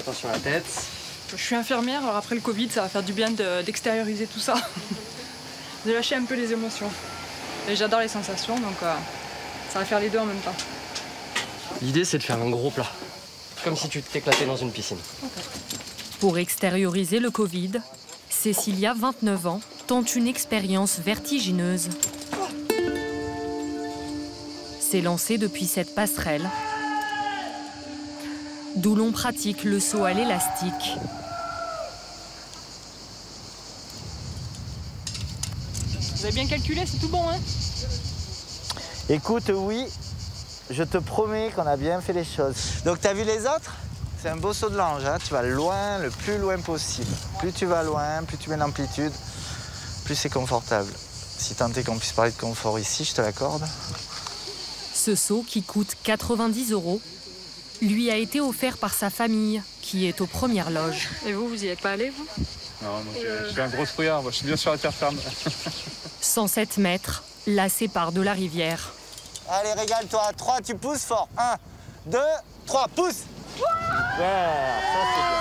attention à la tête. Je suis infirmière, alors après le Covid, ça va faire du bien d'extérioriser tout ça. De lâcher un peu les émotions. Et j'adore les sensations, donc ça va faire les deux en même temps. L'idée, c'est de faire un gros plat. Comme si tu t'éclatais dans une piscine. Okay. Pour extérioriser le Covid, Cécilia, 29 ans, tente une expérience vertigineuse. C'est lancé depuis cette passerelle, d'où l'on pratique le saut à l'élastique. Vous avez bien calculé, c'est tout bon, hein? Écoute, oui, je te promets qu'on a bien fait les choses. Donc, t'as vu les autres? C'est un beau saut de l'ange, hein? Tu vas loin, le plus loin possible. Plus tu vas loin, plus tu mets d'amplitude, plus c'est confortable. Si tant est qu'on puisse parler de confort ici, je te l'accorde. Ce saut, qui coûte 90 €, lui a été offert par sa famille, qui est aux premières loges. Et vous y êtes pas allé, vous? Non, moi, je suis un gros trouillard, moi, je suis bien sur la terre ferme. 107 mètres la séparent de la rivière. Allez, régale-toi. 3, tu pousses fort. 1, 2, 3, pousse. Super, ça c'est bien.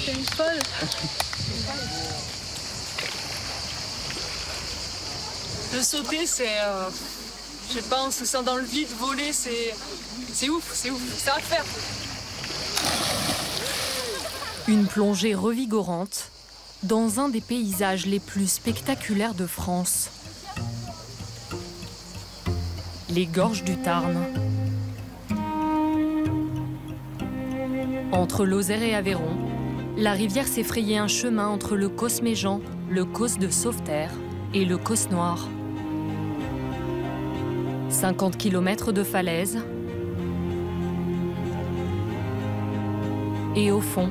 C'est une folle. Le sauter, c'est... je sais pas, on se sent dans le vide, voler, c'est ouf, c'est à faire. Une plongée revigorante dans un des paysages les plus spectaculaires de France. Les gorges du Tarn. Entre Lozère et Aveyron, la rivière s'est frayée un chemin entre le Causse Méjean, le Causse de Sauveterre et le Causse Noir. 50 km de falaises. Et au fond,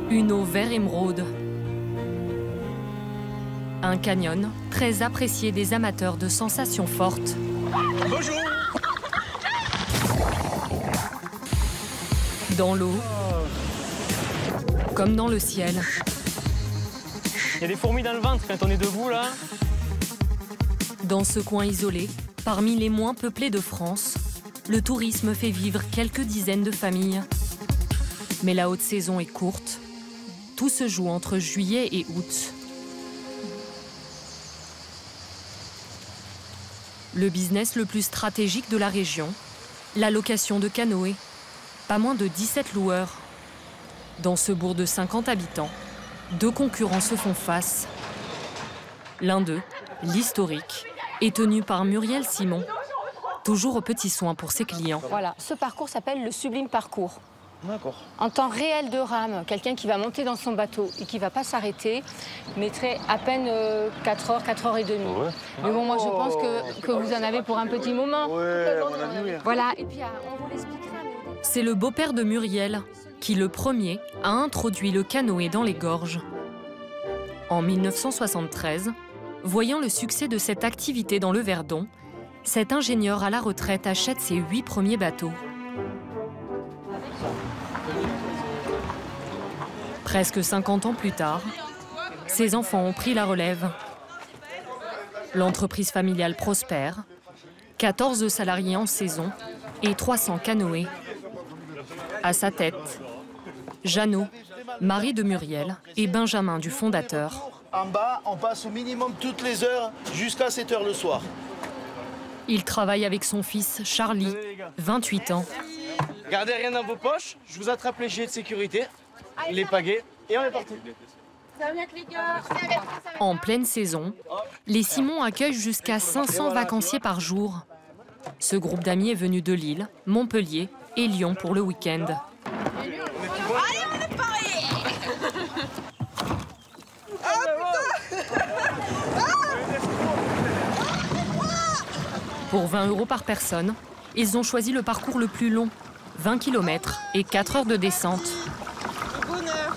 une eau vert émeraude. Un canyon très apprécié des amateurs de sensations fortes. Bonjour! Dans l'eau, comme dans le ciel. Il y a des fourmis dans le ventre quand on est debout, là. Dans ce coin isolé, parmi les moins peuplés de France, le tourisme fait vivre quelques dizaines de familles. Mais la haute saison est courte. Tout se joue entre juillet et août. Le business le plus stratégique de la région, la location de canoës. Pas moins de 17 loueurs. Dans ce bourg de 50 habitants, 2 concurrents se font face. L'un d'eux, l'historique, est tenu par Muriel Simon, toujours aux petits soins pour ses clients. Voilà, ce parcours s'appelle le Sublime Parcours. D'accord. En temps réel de rame, quelqu'un qui va monter dans son bateau et qui ne va pas s'arrêter mettrait à peine 4 heures, 4 heures et demie. Ouais. Mais bon, moi je pense que vous en avez pour un petit moment. Ouais, à mon avis, oui. Voilà, et puis on vous l'expliquera. C'est le beau-père de Muriel qui, le premier, a introduit le canoë dans les gorges. En 1973, voyant le succès de cette activité dans le Verdon, cet ingénieur à la retraite achète ses 8 premiers bateaux. Presque 50 ans plus tard, ses enfants ont pris la relève. L'entreprise familiale prospère, 14 salariés en saison et 300 canoës. À sa tête, Jeannot, mari de Muriel, et Benjamin du fondateur. En bas, on passe au minimum toutes les heures jusqu'à 7 heures le soir. Il travaille avec son fils Charlie, 28 ans. Gardez rien dans vos poches, je vous attrape les gilets de sécurité, les pagaies, et on est parti. En pleine saison, les Simons accueillent jusqu'à 500 vacanciers par jour. Ce groupe d'amis est venu de Lille, Montpellier et Lyon pour le week-end. Allez, on est paré! Pour 20 € par personne, ils ont choisi le parcours le plus long, 20 km et 4 heures de descente. Bonheur.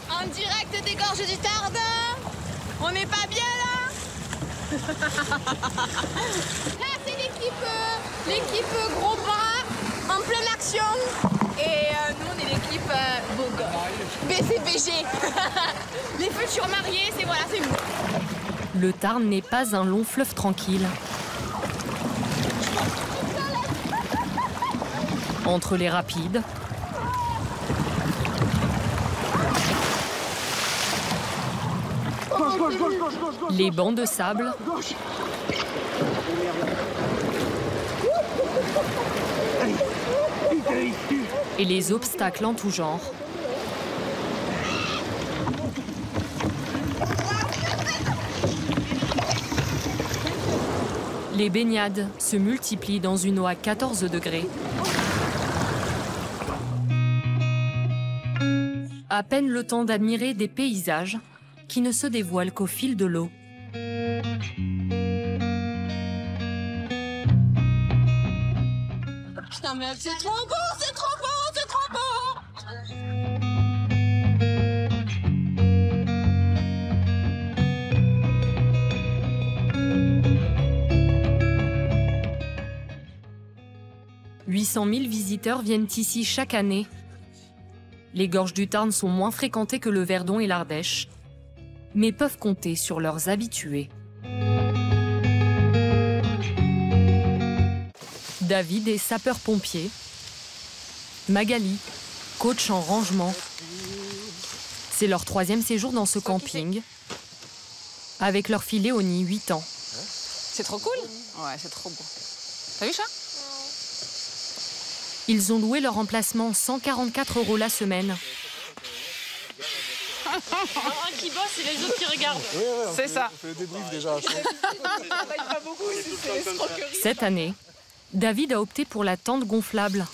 En direct des gorges du Tarn. On n'est pas bien là? Là c'est l'équipe gros bras en pleine action. Et nous on est l'équipe beau gosse. BCBG. Les futurs mariés, c'est voilà, c'est nous. Le Tarn n'est pas un long fleuve tranquille. Entre les rapides, les bancs de sable et les obstacles en tout genre, les baignades se multiplient dans une eau à 14 degrés. À peine le temps d'admirer des paysages qui ne se dévoilent qu'au fil de l'eau. Putain, mais c'est trop beau, c'est trop beau, c'est trop beau! « 800 000 visiteurs viennent ici chaque année. Les gorges du Tarn sont moins fréquentées que le Verdon et l'Ardèche, mais peuvent compter sur leurs habitués. David est sapeur-pompier. Magali, coach en rangement. C'est leur 3e séjour dans ce camping, avec leur fille Léonie, 8 ans. C'est trop cool. Ouais, c'est trop beau. T'as vu ça? Ils ont loué leur emplacement 144 € la semaine. Un qui bosse et les autres qui regardent. C'est ça. On fait le débrief déjà à chaud. Cette année, David a opté pour la tente gonflable.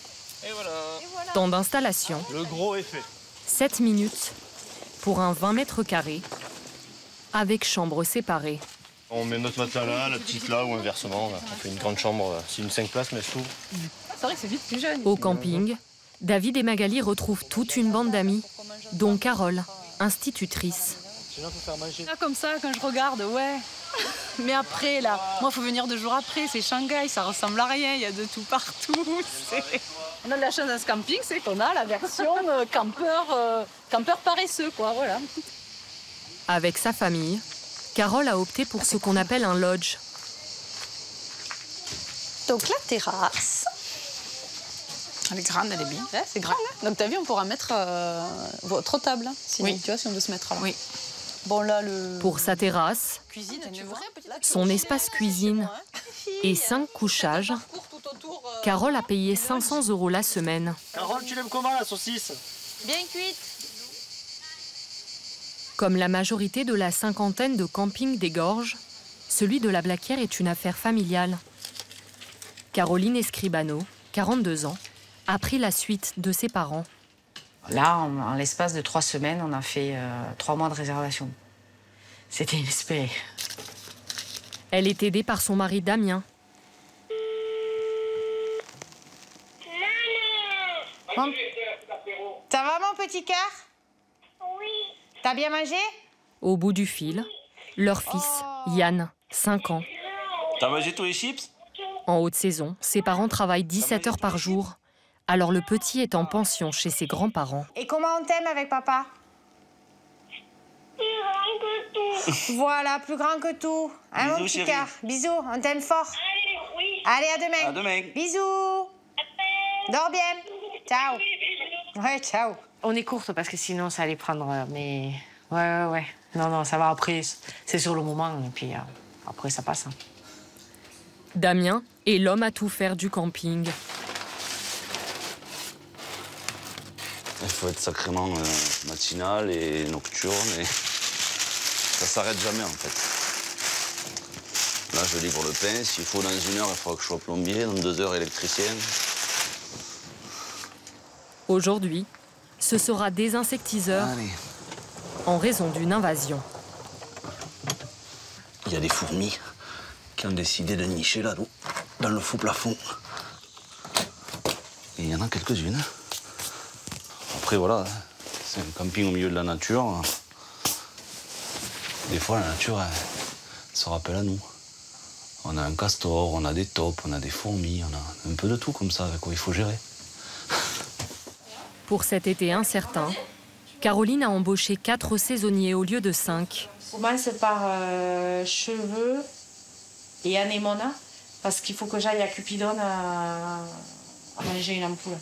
Et voilà. Temps d'installation. Le gros est fait. 7 minutes pour un 20 mètres carrés avec chambres séparées. On met notre matelas là, la petite là ou inversement. Là. On fait une grande chambre, c'est une 5 places mais elle s'ouvre. C'est vrai que c'est vite plus jeune. Au camping, David et Magali retrouvent toute une bande d'amis, dont Carole, institutrice. Là, comme ça, quand je regarde, ouais. Mais après, là, moi, il faut venir 2 jours après. C'est Shanghai, ça ressemble à rien. Il y a de tout partout. On a de la chance dans ce camping, c'est qu'on a la version campeur paresseux, quoi, voilà. Avec sa famille, Carole a opté pour ce qu'on appelle un lodge. Donc la terrasse. Elle est grande, elle est bien. Ouais, c'est grand. Donc t'as vu, on pourra mettre votre table. Sinon, oui. Tu vois, si on veut se mettre là. Oui. Bon, là, Pour sa terrasse, cuisine, son espace cuisine et 5 couchages, Carole a payé 500 € la semaine. Carole, tu l'aimes comment la saucisse? Bien cuite. Comme la majorité de la cinquantaine de campings des Gorges, celui de la Blaquière est une affaire familiale. Caroline Escribano, 42 ans, a pris la suite de ses parents. Là, en l'espace de 3 semaines, on a fait 3 mois de réservation. C'était inespéré. Elle est aidée par son mari Damien. Bon. Ça va, mon petit cœur? Oui. T'as bien mangé? Au bout du fil, leur fils, Yann, 5 ans. T'as mangé tous les chips? En haute saison, ses parents travaillent 17 heures par jour. Alors le petit est en pension chez ses grands-parents. Et comment on t'aime avec papa? Plus grand que tout. Voilà, plus grand que tout. Hein, bisous, mon petit chérie. cœur. Bisous, on t'aime fort. Allez, oui. Allez, à demain. À demain. Bisous. Dors bien. Ciao. Ouais, ciao. On est courte parce que sinon, ça allait prendre... Mais ouais. Non, ça va après. C'est sur le moment. Et puis après, ça passe. Hein. Damien est l'homme à tout faire du camping. Il faut être sacrément matinal et nocturne et ça s'arrête jamais en fait. Là je livre le pain, s'il faut dans 1 heure il faudra que je sois plombier, dans 2 heures électricien. Aujourd'hui, ce sera désinsectiseur en raison d'une invasion. Il y a des fourmis qui ont décidé de nicher là dans le faux plafond. Et il y en a quelques-unes. Après, voilà, c'est un camping au milieu de la nature. Des fois, la nature, elle se rappelle à nous. On a un castor, on a des taupes, on a des fourmis, on a un peu de tout comme ça avec quoi il faut gérer. Pour cet été incertain, Caroline a embauché 4 saisonniers au lieu de 5. On commence par cheveux et anémona, parce qu'il faut que j'aille à Cupidon J'ai une ampoule.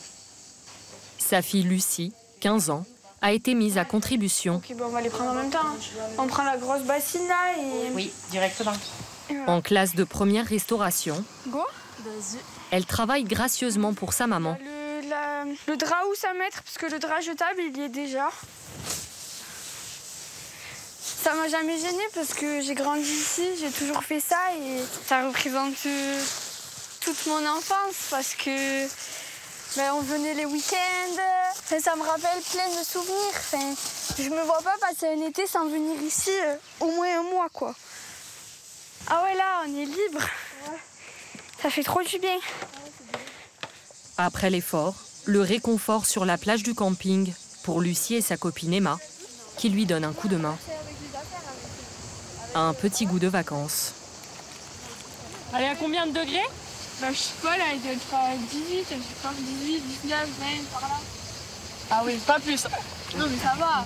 Sa fille Lucie, 15 ans, a été mise à contribution. Ok, bon, on va les prendre en même temps. Hein. On prend la grosse bassine là et... Oui, directement. En classe de première restauration, Go. elle travaille gracieusement pour sa maman. Le drap où ça mettre, parce que le drap jetable, il y est déjà. Ça m'a jamais gênée parce que j'ai grandi ici, j'ai toujours fait ça et ça représente toute mon enfance parce que on venait les week-ends, ça me rappelle plein de souvenirs. Enfin, je me vois pas passer un été sans venir ici au moins un mois, quoi. Ah ouais, là, on est libre. Ouais. Ça fait trop du bien. Après l'effort, le réconfort sur la plage du camping pour Lucie et sa copine Emma, qui lui donne un coup de main. Un petit goût de vacances. Allez, à combien de degrés? Je sais pas, là, il doit être à 18, je sais pas, 18, 19, 20, par là. Ah oui, pas plus. Non, mais ça va.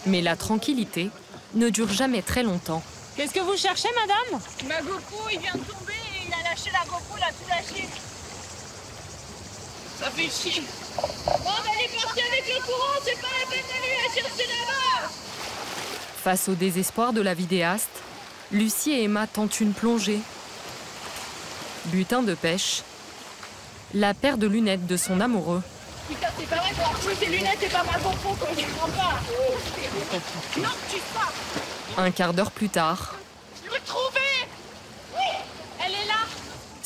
Mais la tranquillité ne dure jamais très longtemps. Qu'est-ce que vous cherchez, madame? Ma GoPro, il vient de tomber et il a lâché la GoPro, il a tout lâché. Ça fait chier. Bon, elle est partie avec le courant, c'est pas la peine d'aller la chercher là-bas. Face au désespoir de la vidéaste, Lucie et Emma tentent une plongée. Butin de pêche, la paire de lunettes de son amoureux. Putain, c'est pas vrai, pour avoir tes lunettes et pas ma GoPro, quoi, je comprends pas. Non, tu pas. Un quart d'heure plus tard, Je l'ai retrouvée. Oui, elle est là.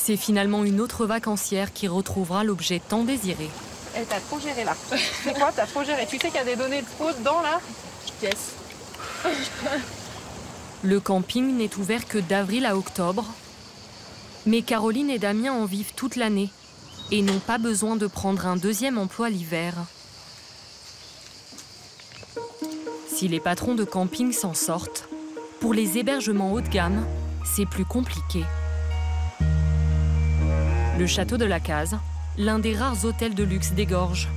c'est finalement une autre vacancière qui retrouvera l'objet tant désiré. Elle t'a trop géré là. C'est quoi, t'as trop géré? Tu sais qu'il y a des données de faux dedans là? Yes. Le camping n'est ouvert que d'avril à octobre. Mais Caroline et Damien en vivent toute l'année et n'ont pas besoin de prendre un deuxième emploi l'hiver. Si les patrons de camping s'en sortent, pour les hébergements haut de gamme, c'est plus compliqué. Le château de la Case, l'un des rares hôtels de luxe des Gorges.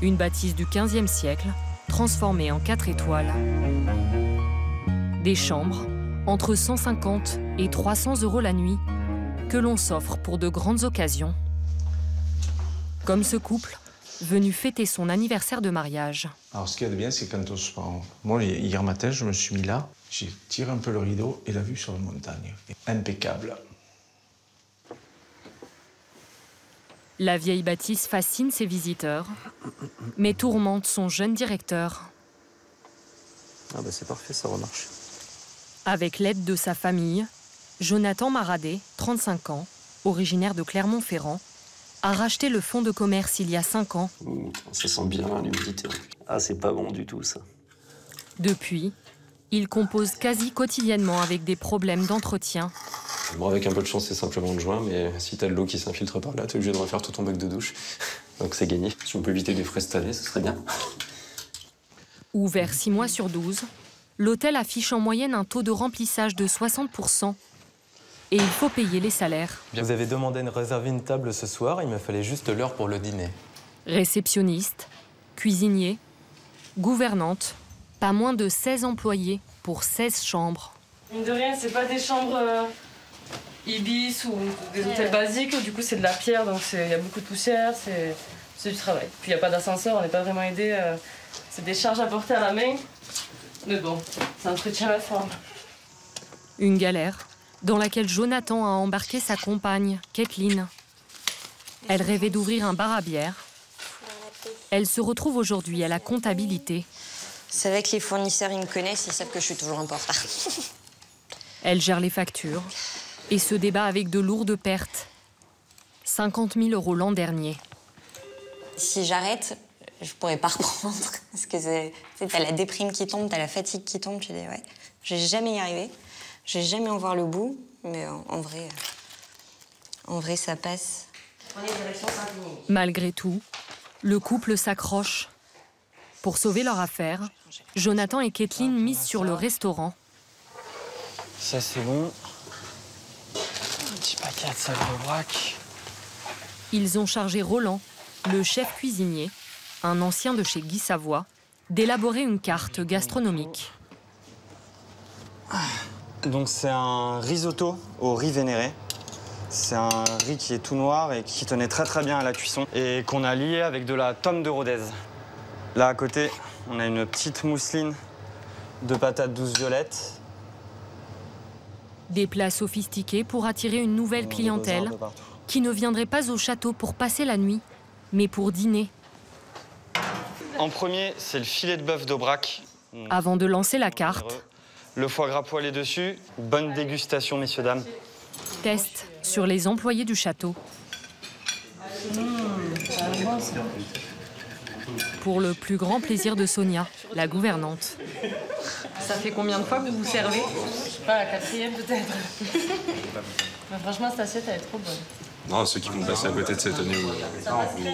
Une bâtisse du XVe siècle, transformée en 4 étoiles. Des chambres, entre 150 et 300 € la nuit, que l'on s'offre pour de grandes occasions. Comme ce couple, venu fêter son anniversaire de mariage. Alors ce qu'il y a de bien, c'est quand on se prend... Moi, hier matin, je me suis mis là, j'ai tiré un peu le rideau et la vue sur la montagne est impeccable. La vieille bâtisse fascine ses visiteurs, mais tourmente son jeune directeur. Ah bah c'est parfait, ça remarche. Avec l'aide de sa famille, Jonathan Maradé, 35 ans, originaire de Clermont-Ferrand, a racheté le fonds de commerce il y a 5 ans. Ça sent bien l'humidité. Ah, c'est pas bon du tout, ça. Depuis, il compose quasi quotidiennement avec des problèmes d'entretien. Bon, avec un peu de chance, c'est simplement de juin, mais si t'as de l'eau qui s'infiltre par là, t'es obligé de refaire tout ton bac de douche. Donc c'est gagné. Si on peut éviter des frais cette année, ce serait bien. Ouvert 6 mois sur 12, l'hôtel affiche en moyenne un taux de remplissage de 60%. Et il faut payer les salaires. Vous avez demandé de réserver une table ce soir, il me fallait juste l'heure pour le dîner. Réceptionniste, cuisinier, gouvernante, pas moins de 16 employés pour 16 chambres. Mine de rien, c'est pas des chambres Ibis ou des hôtels basiques, du coup c'est de la pierre, donc il y a beaucoup de poussière, c'est du travail. Puis il n'y a pas d'ascenseur, on n'est pas vraiment aidé, c'est des charges à porter à la main, mais bon, ça entretient la forme. Une galère dans laquelle Jonathan a embarqué sa compagne, Kathleen. Elle rêvait d'ouvrir un bar à bière. Elle se retrouve aujourd'hui à la comptabilité. C'est vrai que les fournisseurs, ils me connaissent, ils savent que je suis toujours un peu en retard. Elle gère les factures et se débat avec de lourdes pertes. 50 000 € l'an dernier. Si j'arrête, je pourrais pas reprendre. Parce que t'as la déprime qui tombe, t'as la fatigue qui tombe. Tu dis, ouais, je vais jamais y arriver. Je vais jamais en voir le bout. Mais en vrai, ça passe. Malgré tout, le couple s'accroche. Pour sauver leur affaire, Jonathan et Kathleen misent sur le restaurant. Ça, c'est bon. Un petit paquet de sable de vrac. Ils ont chargé Roland, le chef cuisinier, un ancien de chez Guy Savoie, d'élaborer une carte gastronomique. Donc c'est un risotto au riz vénéré. C'est un riz qui est tout noir et qui tenait très bien à la cuisson et qu'on a lié avec de la tome de Rodez. Là à côté, on a une petite mousseline de patates douces violettes. Des plats sophistiqués pour attirer une nouvelle clientèle qui ne viendrait pas au château pour passer la nuit, mais pour dîner. En premier, c'est le filet de bœuf d'Aubrac. Avant de lancer la carte, le foie gras poêlé dessus. Bonne dégustation, messieurs, dames. test sur les employés du château. Pour le plus grand plaisir de Sonia, la gouvernante. Ça fait combien de fois que vous vous servez? Je sais pas, la 4e peut-être. Mais franchement, cette assiette, elle est trop bonne. Non, ceux qui vont passer à côté de cette année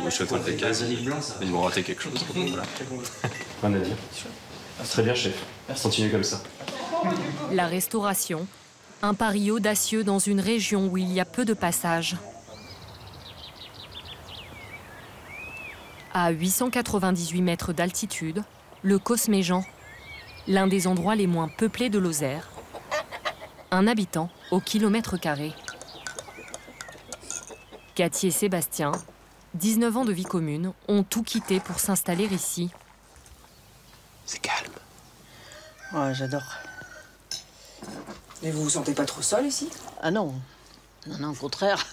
au château de Pécase, ils vont rater quelque chose. Rien à dire. Très bien, chef. Continuez comme ça. La restauration, un pari audacieux dans une région où il y a peu de passages. À 898 mètres d'altitude, le Cosméjean, l'un des endroits les moins peuplés de Lozère. Un habitant au kilomètre carré. Cathy et Sébastien, 19 ans de vie commune, ont tout quitté pour s'installer ici. C'est calme. Ouais, j'adore. Mais vous vous sentez pas trop seul ici? Ah non. Non, au contraire.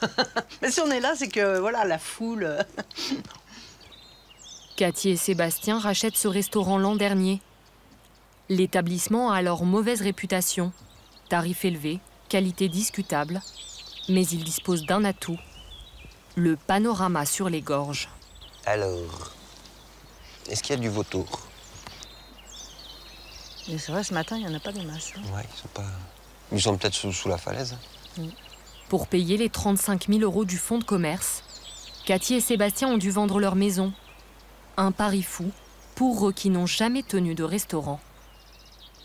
Mais si on est là, c'est que, voilà, la foule... Cathy et Sébastien rachètent ce restaurant l'an dernier. L'établissement a alors mauvaise réputation, tarif élevé, qualité discutable, mais il dispose d'un atout, le panorama sur les gorges. Alors, est-ce qu'il y a du vautour? Mais c'est vrai, ce matin, il n'y en a pas des masses. Hein. Ouais, ils sont peut-être sous la falaise. Pour payer les 35 000 € du fonds de commerce, Cathy et Sébastien ont dû vendre leur maison. Un pari fou pour eux qui n'ont jamais tenu de restaurant.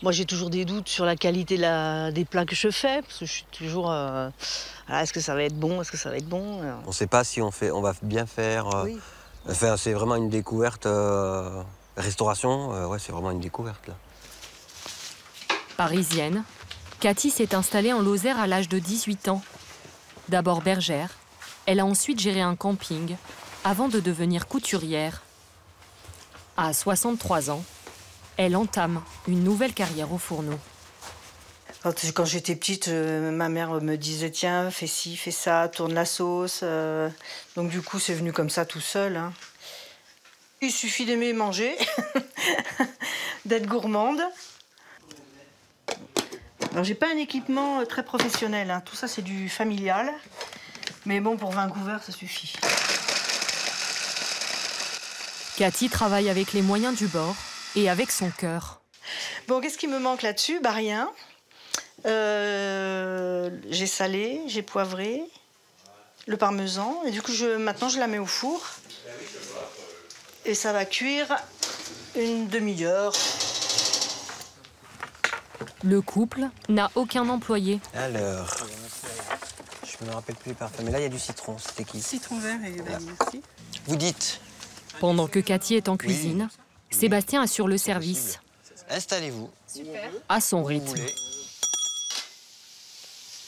Moi, j'ai toujours des doutes sur la qualité des plats que je fais, parce que je suis toujours... est-ce que ça va être bon? Est-ce que ça va être bon? On ne sait pas si on va bien faire. Oui. Enfin, c'est vraiment une découverte. Restauration, ouais, c'est vraiment une découverte, là. Parisienne, Cathy s'est installée en Lozère à l'âge de 18 ans. D'abord bergère, elle a ensuite géré un camping, avant de devenir couturière. À 63 ans, elle entame une nouvelle carrière au fourneau. Quand j'étais petite, ma mère me disait « Tiens, fais ci, fais ça, tourne la sauce ». Donc du coup, c'est venu comme ça tout seul. Hein. Il suffit d'aimer manger, d'être gourmande. Alors, j'ai pas un équipement très professionnel. Hein. Tout ça, c'est du familial. Mais bon, pour 20 couverts, ça suffit. Cathy travaille avec les moyens du bord et avec son cœur. Bon, qu'est-ce qui me manque là-dessus? Bah rien. J'ai salé, j'ai poivré, le parmesan. Et du coup, maintenant, je la mets au four. Et ça va cuire une demi-heure. Le couple n'a aucun employé. Alors, je me rappelle plus les parfums, mais là, il y a du citron. C'était qui? Citron vert et vanille aussi. Vous dites? Pendant que Cathy est en cuisine, oui. Sébastien assure le service. Installez-vous. Super. À son rythme.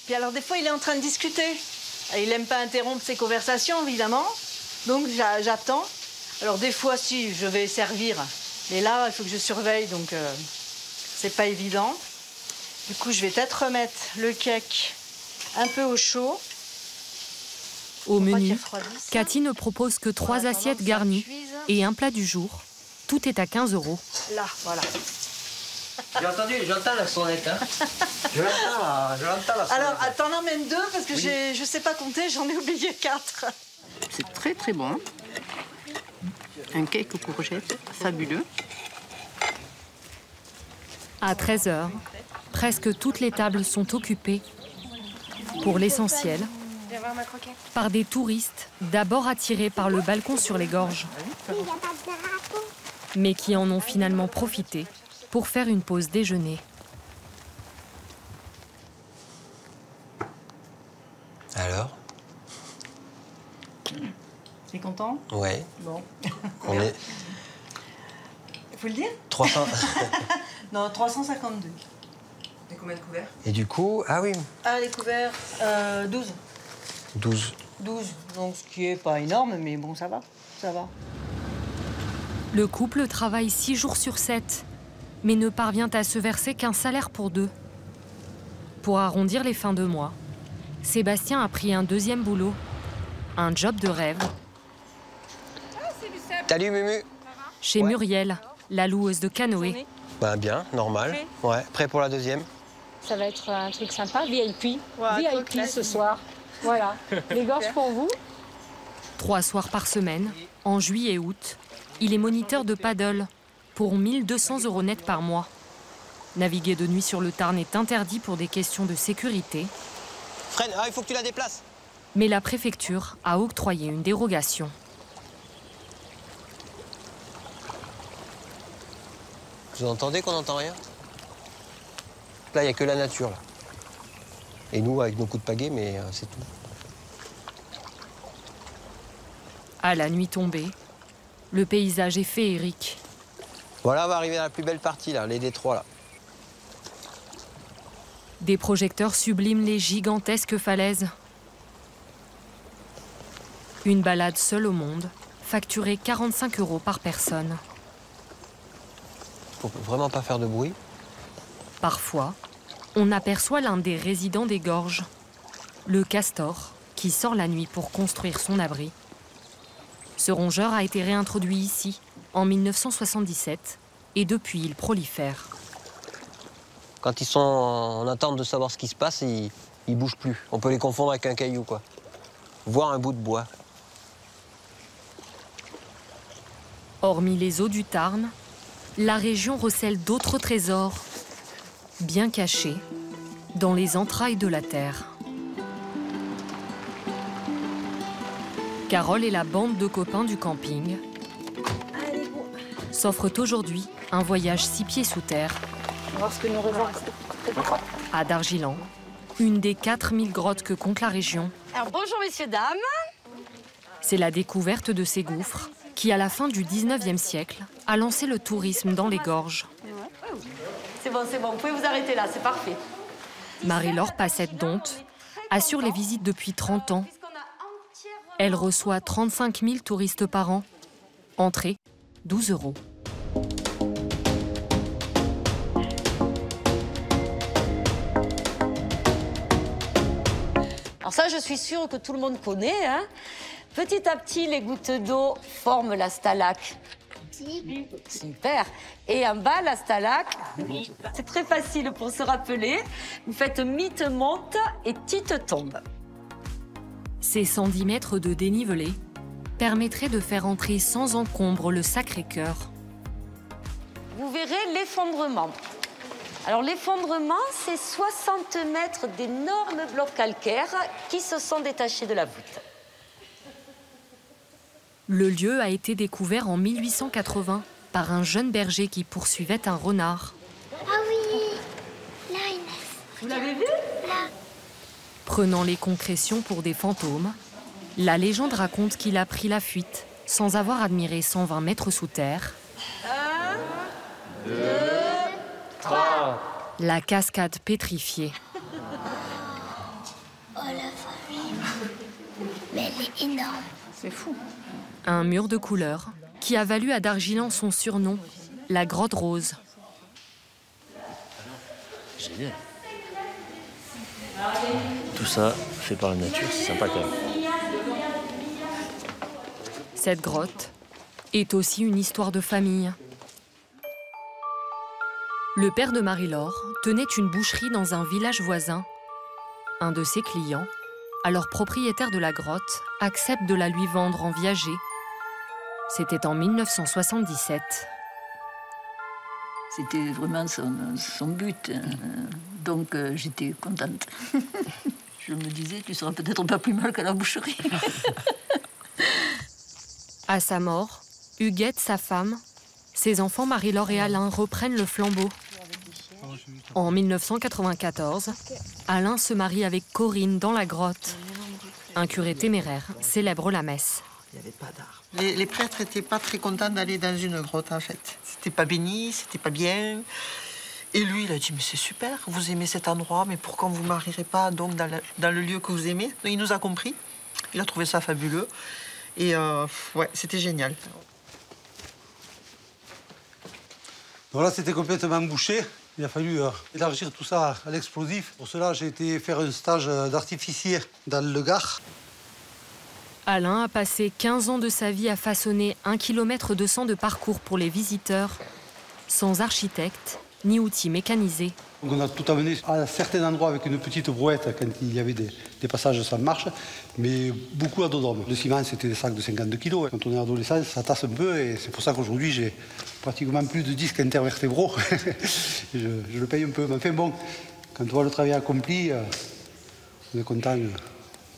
Puis alors, des fois, il est en train de discuter. Il n'aime pas interrompre ses conversations, évidemment. Donc, j'attends. Alors, des fois, si, je vais servir. Mais là, il faut que je surveille, donc c'est pas évident. Du coup, je vais peut-être remettre le cake un peu au chaud. Au menu, Cathy ne propose que 3 assiettes garnies et un plat du jour. Tout est à 15 €. Là, voilà. J'entends la sonnette. Hein. J'entends la sonnette. Alors, t'en emmènes 2 parce que je sais pas compter, j'en ai oublié 4. C'est très très bon. Un cake aux courgettes, fabuleux. À 13 h, presque toutes les tables sont occupées. Pour l'essentiel, par des touristes d'abord attirés par le balcon sur les gorges, mais qui en ont finalement profité pour faire une pause déjeuner. Alors? T'es content? Ouais. Bon. On est... Faut le dire? 300... Non, 352. Et combien de couverts? Et du coup, ah oui. Ah, les couverts, 12. 12. 12, donc ce qui est pas énorme, mais bon, ça va, ça va. Le couple travaille 6 jours sur 7, mais ne parvient à se verser qu'un salaire pour 2. Pour arrondir les fins de mois, Sébastien a pris un deuxième boulot, un job de rêve. Salut Mumu. Chez Muriel, la loueuse de canoë. Ben bien, normal. Ouais, prêt pour la deuxième. Ça va être un truc sympa, VIP. VIP ce soir. Voilà, les gorges pour vous. 3 soirs par semaine, en juillet et août, il est moniteur de paddle pour 1 200 € net par mois. Naviguer de nuit sur le Tarn est interdit pour des questions de sécurité. Freine, il faut que tu la déplaces. Mais la préfecture a octroyé une dérogation. Vous entendez qu'on n'entend rien? Là, il n'y a que la nature, là. Et nous, avec nos coups de pagaie, mais c'est tout. À la nuit tombée, le paysage est féerique. Voilà, on va arriver à la plus belle partie, là, les détroits, là. Des projecteurs subliment les gigantesques falaises. Une balade seule au monde, facturée 45 € par personne. Faut vraiment pas faire de bruit. Parfois, on aperçoit l'un des résidents des gorges, le castor, qui sort la nuit pour construire son abri. Ce rongeur a été réintroduit ici, en 1977, et depuis il prolifère. Quand ils sont en attente de savoir ce qui se passe, ils bougent plus. On peut les confondre avec un caillou, quoi. Voire un bout de bois. Hormis les eaux du Tarn, la région recèle d'autres trésors, bien cachés, dans les entrailles de la terre. Carole et la bande de copains du camping s'offrent aujourd'hui un voyage 6 pieds sous terre à Dargilan, une des 4000 grottes que compte la région. Alors bonjour messieurs, dames. C'est la découverte de ces gouffres qui, à la fin du 19e siècle, a lancé le tourisme dans les gorges. C'est bon, vous pouvez vous arrêter là, c'est parfait. Marie-Laure Passette-Donte assure les visites depuis 30 ans. Elle reçoit 35 000 touristes par an. Entrée, 12 €. Alors ça, je suis sûre que tout le monde connaît. Hein. Petit à petit, les gouttes d'eau forment la stalactite. Super. Et en bas, la stalactite, c'est très facile pour se rappeler. Vous faites mythe monte et tite tombe. Ces 110 mètres de dénivelé permettraient de faire entrer sans encombre le Sacré-Cœur. Vous verrez l'effondrement. Alors l'effondrement, c'est 60 mètres d'énormes blocs calcaires qui se sont détachés de la voûte. Le lieu a été découvert en 1880 par un jeune berger qui poursuivait un renard. Ah oui, là Inès. Vous l'avez vu? Là. Prenant les concrétions pour des fantômes, la légende raconte qu'il a pris la fuite sans avoir admiré 120 mètres sous terre. 1, 2, 3. La cascade pétrifiée. Oh la famille. Mais elle est énorme. C'est fou. Un mur de couleurs qui a valu à Dargilan son surnom, la Grotte Rose. Génial. Tout ça fait par la nature, c'est sympa quand même. Cette grotte est aussi une histoire de famille. Le père de Marie-Laure tenait une boucherie dans un village voisin. Un de ses clients, alors propriétaire de la grotte, accepte de la lui vendre en viager. C'était en 1977. C'était vraiment son but. Donc j'étais contente. Je me disais, tu seras peut-être pas plus mal qu'à la boucherie. À sa mort, Huguette, sa femme, ses enfants Marie-Laure et Alain reprennent le flambeau. En 1994, Alain se marie avec Corinne dans la grotte. Un curé téméraire célèbre la messe. Il n'y avait pas d'art. Les prêtres n'étaient pas très contents d'aller dans une grotte, en fait. C'était pas béni, c'était pas bien. Et lui, il a dit, mais c'est super, vous aimez cet endroit, mais pourquoi vous ne marierez pas donc dans le lieu que vous aimez? Donc, il nous a compris, il a trouvé ça fabuleux. Et ouais, c'était génial. Donc là, c'était complètement bouché. Il a fallu élargir tout ça à l'explosif. Pour cela, j'ai été faire un stage d'artificier dans le Gard. Alain a passé 15 ans de sa vie à façonner 1,2 km de parcours pour les visiteurs, sans architecte ni outils mécanisés. Donc on a tout amené à certains endroits avec une petite brouette quand il y avait des passages sans marche, mais beaucoup à dos d'homme. Le ciment, c'était des sacs de 50 kilos. Quand on est adolescent, ça tasse un peu et c'est pour ça qu'aujourd'hui, j'ai pratiquement plus de disques intervertébraux. je le paye un peu. Mais enfin bon, quand on voit le travail accompli, on est content de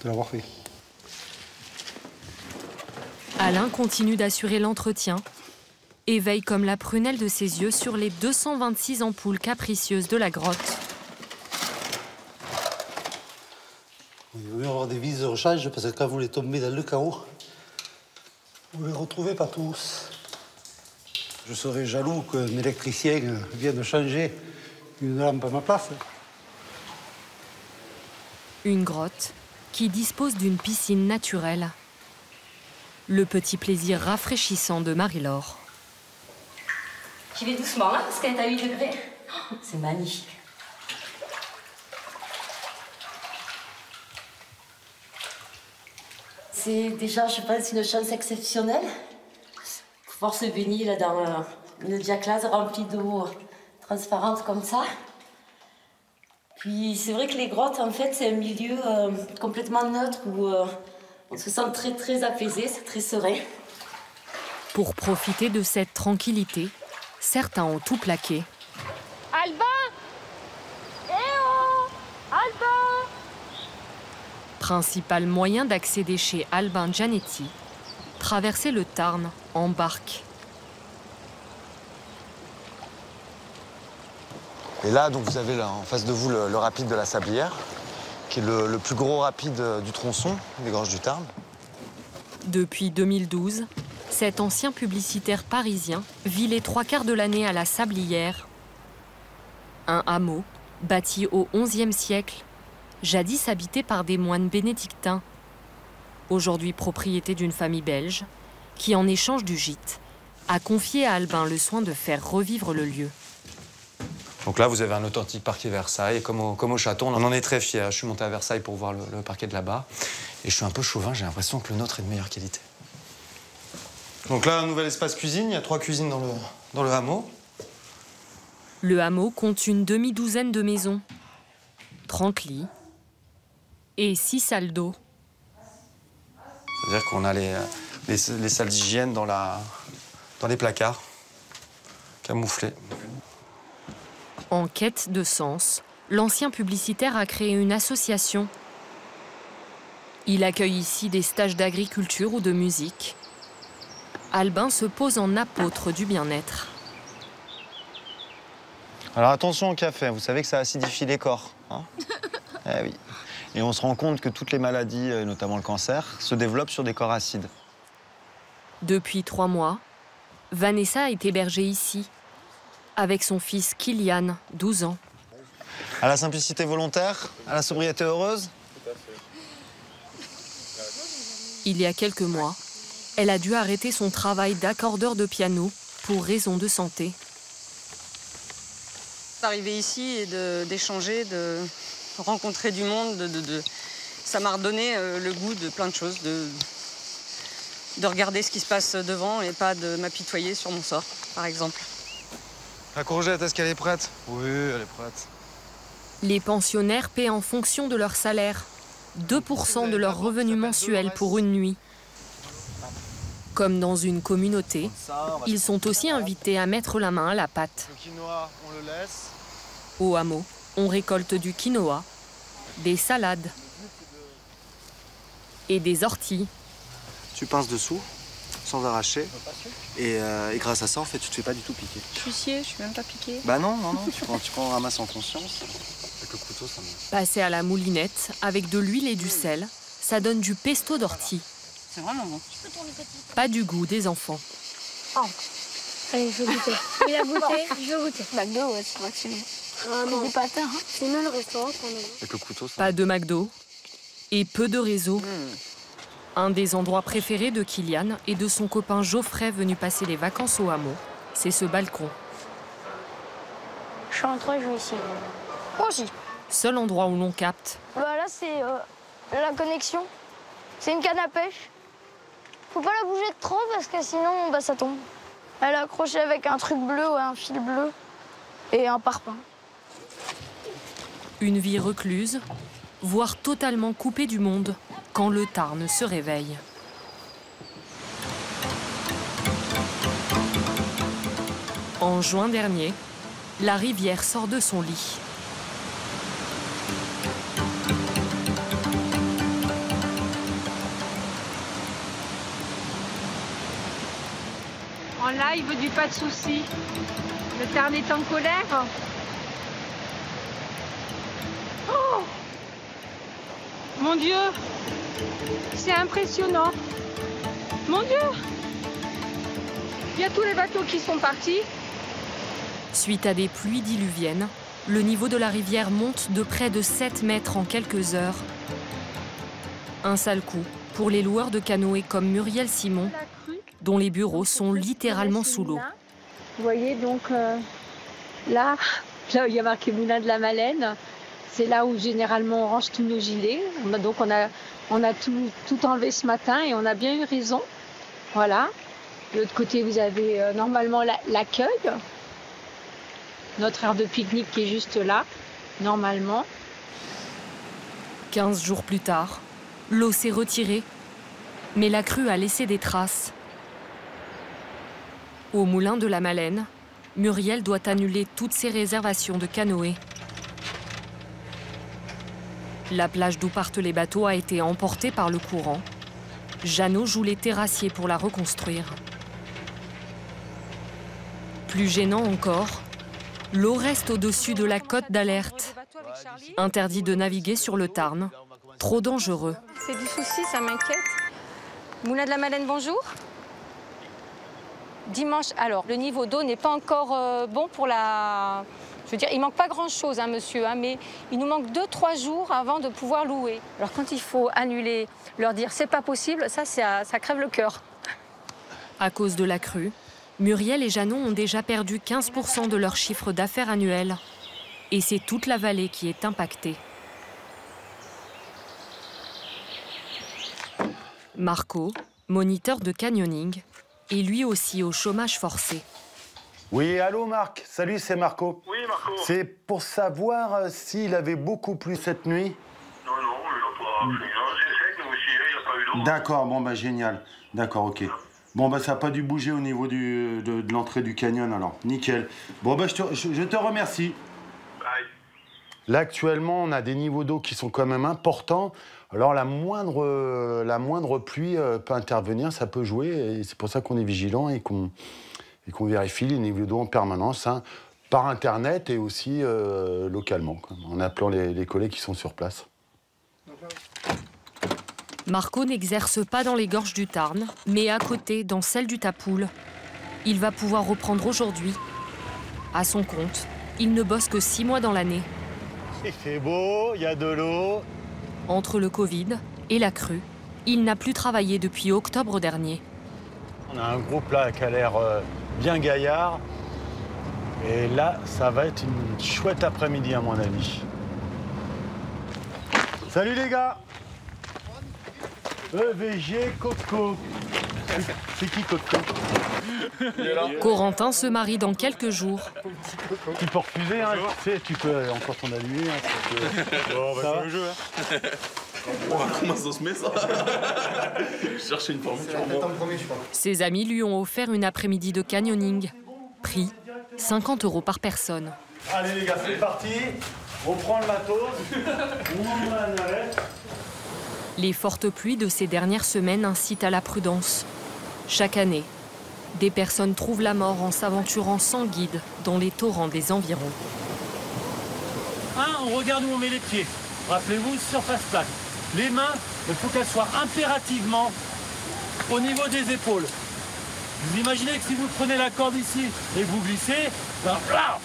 l'avoir fait. Alain continue d'assurer l'entretien et veille comme la prunelle de ses yeux sur les 226 ampoules capricieuses de la grotte. Il vaut mieux avoir des vis de rechange parce que quand vous les tombez dans le chaos, vous ne les retrouvez pas tous. Je serais jaloux qu'un électricien vienne changer une lampe à ma place. Une grotte qui dispose d'une piscine naturelle. Le petit plaisir rafraîchissant de Marie-Laure. J'y vais doucement, hein, parce qu'elle est à 8 degrés. Oh, c'est magnifique. C'est déjà, je pense, une chance exceptionnelle. Pouvoir se baigner là, dans une diaclase remplie d'eau transparente comme ça. Puis c'est vrai que les grottes, en fait, c'est un milieu complètement neutre où on se sent très, très apaisé, c'est très serein. Pour profiter de cette tranquillité, certains ont tout plaqué. Albin! Eh oh! Albin! Principal moyen d'accéder chez Albin Gianetti, traverser le Tarn en barque. Et là, donc, vous avez là, en face de vous le rapide de la Sablière, qui est le plus gros rapide du tronçon des gorges du Tarn. Depuis 2012, cet ancien publicitaire parisien vit les 3/4 de l'année à la Sablière. Un hameau bâti au XIe siècle, jadis habité par des moines bénédictins, aujourd'hui propriété d'une famille belge, qui en échange du gîte, a confié à Albin le soin de faire revivre le lieu. Donc là, vous avez un authentique parquet Versailles, comme au château. On en est très fiers. Je suis monté à Versailles pour voir le parquet de là-bas. Et je suis un peu chauvin, j'ai l'impression que le nôtre est de meilleure qualité. Donc là, un nouvel espace cuisine. Il y a 3 cuisines dans le hameau. Le hameau compte une demi-douzaine de maisons, 30 lits et 6 salles d'eau. C'est-à-dire qu'on a les salles d'hygiène dans les placards, camouflés. En quête de sens, l'ancien publicitaire a créé une association. Il accueille ici des stages d'agriculture ou de musique. Albin se pose en apôtre du bien-être. Alors attention au café, vous savez que ça acidifie les corps. Hein. Eh oui. Et on se rend compte que toutes les maladies, notamment le cancer, se développent sur des corps acides. Depuis 3 mois, Vanessa est hébergée ici, avec son fils Kylian, 12 ans. À la simplicité volontaire, à la sobriété heureuse. Il y a quelques mois, elle a dû arrêter son travail d'accordeur de piano pour raison de santé. D'arriver ici et d'échanger, de rencontrer du monde, ça m'a redonné le goût de plein de choses, de regarder ce qui se passe devant et pas de m'apitoyer sur mon sort, par exemple. La courgette, est-ce qu'elle est prête? Oui, elle est prête. Les pensionnaires paient en fonction de leur salaire, 2% de leur revenu mensuel pour une nuit. Comme dans une communauté, ils sont aussi invités à mettre la main à la pâte. Le quinoa, on le laisse. Au hameau, on récolte du quinoa, des salades et des orties. Tu pinces dessous, sans arracher. Et grâce à ça, en fait, tu te fais pas du tout piquer. Je suis sciée, je suis même pas piquée. Bah non, tu prends, ramasses en conscience. Avec le couteau, ça me... Passer à la moulinette avec de l'huile et du sel, ça donne du pesto d'ortie. C'est vraiment bon. Pas du goût des enfants. Oh. Allez, je veux goûter. Il a goûté, je veux goûter. McDo, ouais, c'est vrai que c'est mieux. C'est du patin, hein. C'est mieux le restaurant qu'on a. Avec le couteau, ça. Pas de McDo et peu de réseau. Un des endroits préférés de Kylian et de son copain Geoffrey venu passer les vacances au hameau, c'est ce balcon. Je suis en train de jouer ici. Moi aussi. Seul endroit où l'on capte. Bah là, c'est la connexion. C'est une canne à pêche. Faut pas la bouger de trop parce que sinon, bah, ça tombe. Elle est accrochée avec un truc bleu, ouais, un fil bleu et un parpaing. Une vie recluse, voire totalement coupée du monde quand le Tarn se réveille. En juin dernier, la rivière sort de son lit. En live du pas de soucis. Le Tarn est en colère. Oh mon Dieu, c'est impressionnant. Mon Dieu, il y a tous les bateaux qui sont partis. Suite à des pluies diluviennes, le niveau de la rivière monte de près de 7 mètres en quelques heures. Un sale coup pour les loueurs de canoës comme Muriel Simon, dont les bureaux sont littéralement sous l'eau. Vous voyez donc là où il y a marqué Moulin de la Malène, c'est là où généralement on range tous nos gilets. Donc on a tout enlevé ce matin et on a bien eu raison. Voilà. De l'autre côté, vous avez normalement l'accueil. Notre aire de pique-nique qui est juste là, normalement. 15 jours plus tard, l'eau s'est retirée, mais la crue a laissé des traces. Au Moulin de la Malène, Muriel doit annuler toutes ses réservations de canoë. La plage d'où partent les bateaux a été emportée par le courant. Jeannot joue les terrassiers pour la reconstruire. Plus gênant encore, l'eau reste au-dessus de la cote d'alerte. Interdit de naviguer sur le Tarn, trop dangereux. C'est du souci, ça m'inquiète. Moulin de la Malène, bonjour. Dimanche, alors, le niveau d'eau n'est pas encore bon pour la... Je veux dire, il manque pas grand-chose, hein, monsieur, hein, mais il nous manque 2-3 jours avant de pouvoir louer. Alors quand il faut annuler, leur dire c'est pas possible, ça crève le cœur. À cause de la crue, Muriel et Jeannot ont déjà perdu 15% de leur chiffre d'affaires annuel. Et c'est toute la vallée qui est impactée. Marco, moniteur de canyoning, est lui aussi au chômage forcé. Oui, allô Marc. Salut, c'est Marco. Oui, Marco. C'est pour savoir s'il avait beaucoup plu cette nuit. Non, il n'a pas... C'est sec, mais aussi, il n'y a pas eu d'eau. D'accord, bon, bah génial. D'accord, ok. Bon, bah ça n'a pas dû bouger au niveau de l'entrée du canyon, alors. Nickel. Bon, bah je te remercie. Bye. Là, actuellement, on a des niveaux d'eau qui sont quand même importants. Alors, la moindre pluie peut intervenir, ça peut jouer. Et c'est pour ça qu'on est vigilant et qu'on vérifie les niveaux d'eau en permanence, hein, par Internet et aussi localement, en appelant les collègues qui sont sur place. Marco n'exerce pas dans les gorges du Tarn, mais à côté, dans celle du Tapoul. Il va pouvoir reprendre aujourd'hui. À son compte, il ne bosse que 6 mois dans l'année. Il fait beau, il y a de l'eau. Entre le Covid et la crue, il n'a plus travaillé depuis octobre dernier. On a un groupe là qui a l'air bien gaillard. Et là, ça va être une chouette après-midi à mon avis. Salut les gars! EVG Coco. C'est qui Coco? Corentin se marie dans quelques jours. Tu peux refuser, hein, tu sais, tu peux encore t'en allumer. Hein, bon, bah, ça c'est le jeu. Hein. Comment ça se met ça? Je cherchais une formule sur moi. Ses amis lui ont offert une après-midi de canyoning. Prix 50 € par personne. Allez les gars, c'est parti. On prend le matos. On monte la navette. Les fortes pluies de ces dernières semaines incitent à la prudence. Chaque année, des personnes trouvent la mort en s'aventurant sans guide dans les torrents des environs. On regarde où on met les pieds. Rappelez-vous, surface plate. Les mains, il faut qu'elles soient impérativement au niveau des épaules. Vous imaginez que si vous prenez la corde ici et que vous glissez, ben, là,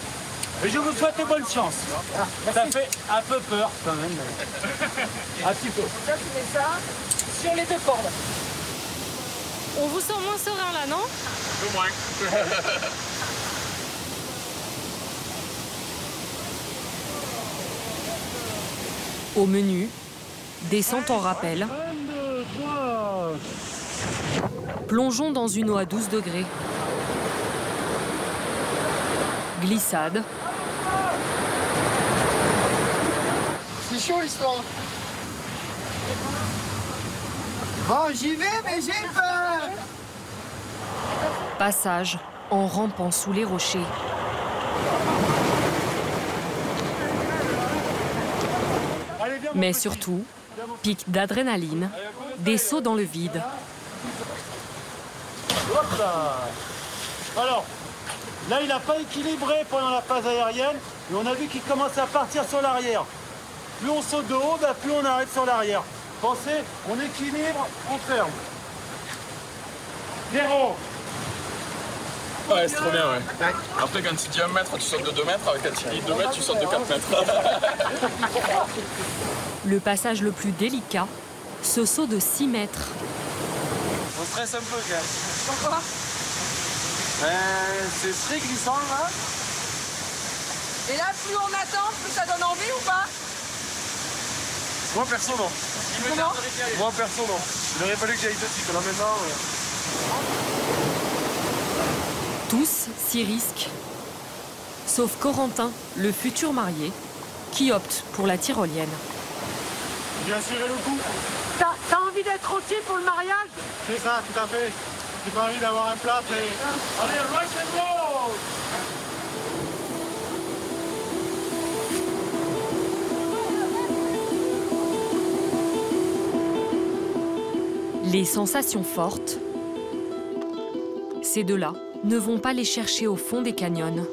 et je vous souhaite bonne chance. Ça fait un peu peur quand même. Un petit peu. Ça, tu mets ça sur les deux cordes. On vous sent moins serein là, non? Un peu moins. Au menu, descente en rappel. Plongeons dans une eau à 12 degrés. Glissade. C'est chaud l'histoire. Bon, j'y vais, mais j'ai peur. Passage en rampant sous les rochers. Mais surtout, pic d'adrénaline, des sauts dans le vide. Hop là. Alors, là, il n'a pas équilibré pendant la phase aérienne, et on a vu qu'il commençait à partir sur l'arrière. Plus on saute de haut, plus on arrête sur l'arrière. Pensez, on équilibre, on ferme. 0. Ouais, c'est trop bien, ouais. Après, quand tu dis 1 mètre, tu sautes de 2 mètres. Quand tu dis 2 mètres, tu sautes de 4 mètres. Le passage le plus délicat, ce saut de 6 mètres. On stresse un peu, quand même. Pourquoi? C'est très glissant, là. Et là, plus on attend, plus ça donne envie ou pas? Moi, perso, non. Comment? Moi, perso, non. Il aurait fallu que j'aille dessus, que là, maintenant... Tous s'y risquent. Sauf Corentin, le futur marié, qui opte pour la tyrolienne. J'ai assuré le coup. T'as envie d'être aussi pour le mariage? C'est ça, tout à fait. J'ai pas envie d'avoir un plat et... Allez, right and roll! Les sensations fortes, ces deux-là ne vont pas les chercher au fond des canyons,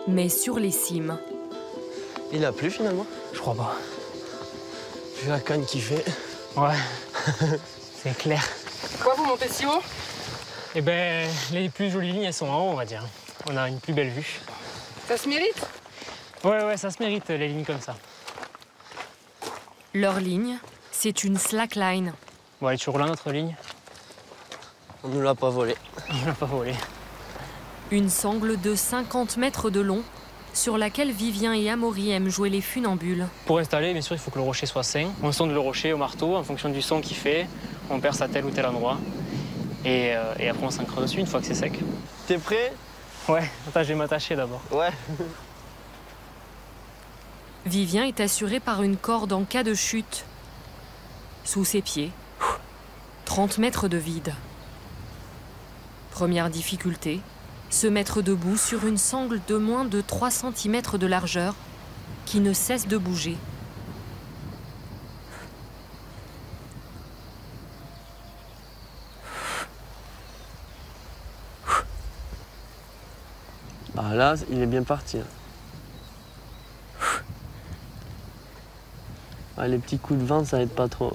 mais sur les cimes. Il a plu finalement? Je crois pas. Vu la canne qu'il fait. Ouais, c'est clair. Quoi, vous montez si haut? Eh ben, les plus jolies lignes, elles sont en haut, on va dire. On a une plus belle vue. Ça se mérite? Ouais, ça se mérite, les lignes comme ça. Leur ligne, c'est une slackline. Bon, elle est toujours là, notre ligne. On nous l'a pas volée. On nous l'a pas volée. Une sangle de 50 mètres de long, sur laquelle Vivien et Amaury aiment jouer les funambules. Pour installer, bien sûr, il faut que le rocher soit sain. On sonde le rocher au marteau en fonction du son qu'il fait. On perce à tel ou tel endroit. Et après, on s'ancre dessus une fois que c'est sec. T'es prêt? Ouais, attends, je vais m'attacher d'abord. Ouais. Vivien est assuré par une corde en cas de chute. Sous ses pieds, 30 mètres de vide. Première difficulté, se mettre debout sur une sangle de moins de 3 cm de largeur qui ne cesse de bouger. Ah là, il est bien parti. Ah, les petits coups de vent, ça aide pas trop.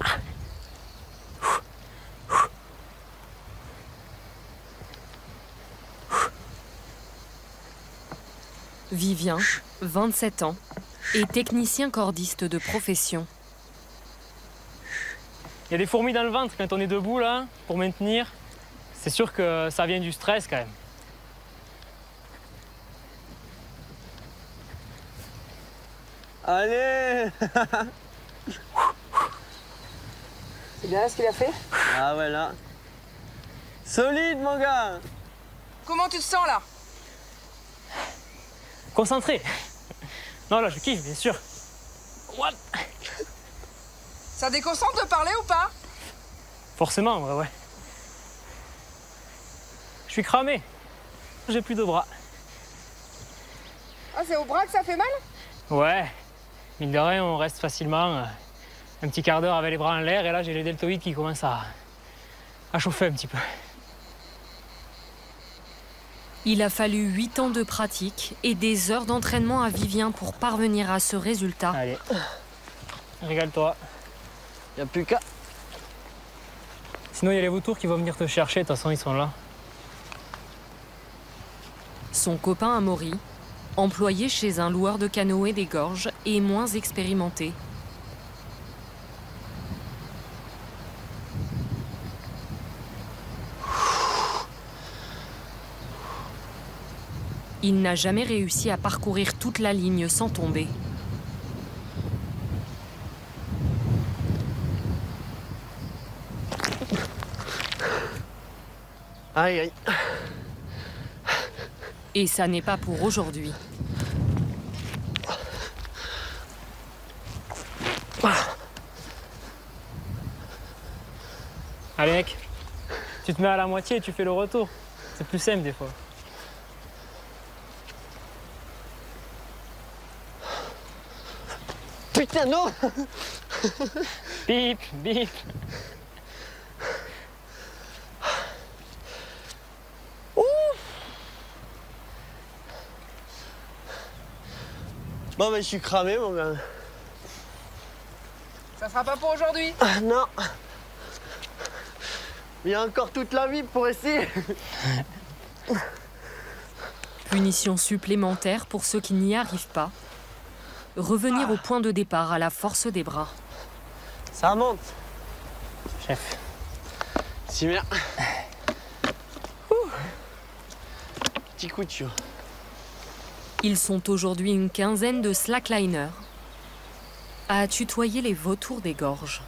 Vivien, 27 ans, est technicien cordiste de profession. Il y a des fourmis dans le ventre quand on est debout, là, pour maintenir. C'est sûr que ça vient du stress, quand même. Allez. C'est bien ce qu'il a fait? Ah ouais, là. Solide, mon gars. Comment tu te sens, là? Concentré. Non, là, je kiffe, bien sûr. What? Ça déconcentre de parler ou pas? Forcément, ouais. Je suis cramé. J'ai plus de bras. Ah, c'est au bras que ça fait mal? Ouais. Mine de rien, on reste facilement un petit quart d'heure avec les bras en l'air et là, j'ai les deltoïdes qui commencent à chauffer un petit peu. Il a fallu 8 ans de pratique et des heures d'entraînement à Vivien pour parvenir à ce résultat. Allez, régale-toi. Y a plus qu'à. Sinon, il y a les vautours qui vont venir te chercher, de toute façon, ils sont là. Son copain Amaury, employé chez un loueur de canoë des gorges, est moins expérimenté. Il n'a jamais réussi à parcourir toute la ligne sans tomber. Aïe, aïe. Et ça n'est pas pour aujourd'hui. Allez mec, tu te mets à la moitié et tu fais le retour. C'est plus simple des fois. Putain, non. Bip, bip. Bon, ben, je suis cramé, mon gars. Ça sera pas pour aujourd'hui. Ah, non. Il y a encore toute la vie pour essayer. Punition supplémentaire pour ceux qui n'y arrivent pas. Revenir au point de départ à la force des bras. Ça monte. Chef. Si bien. Petit coup de chaud. Ils sont aujourd'hui une quinzaine de slackliners à tutoyer les vautours des gorges.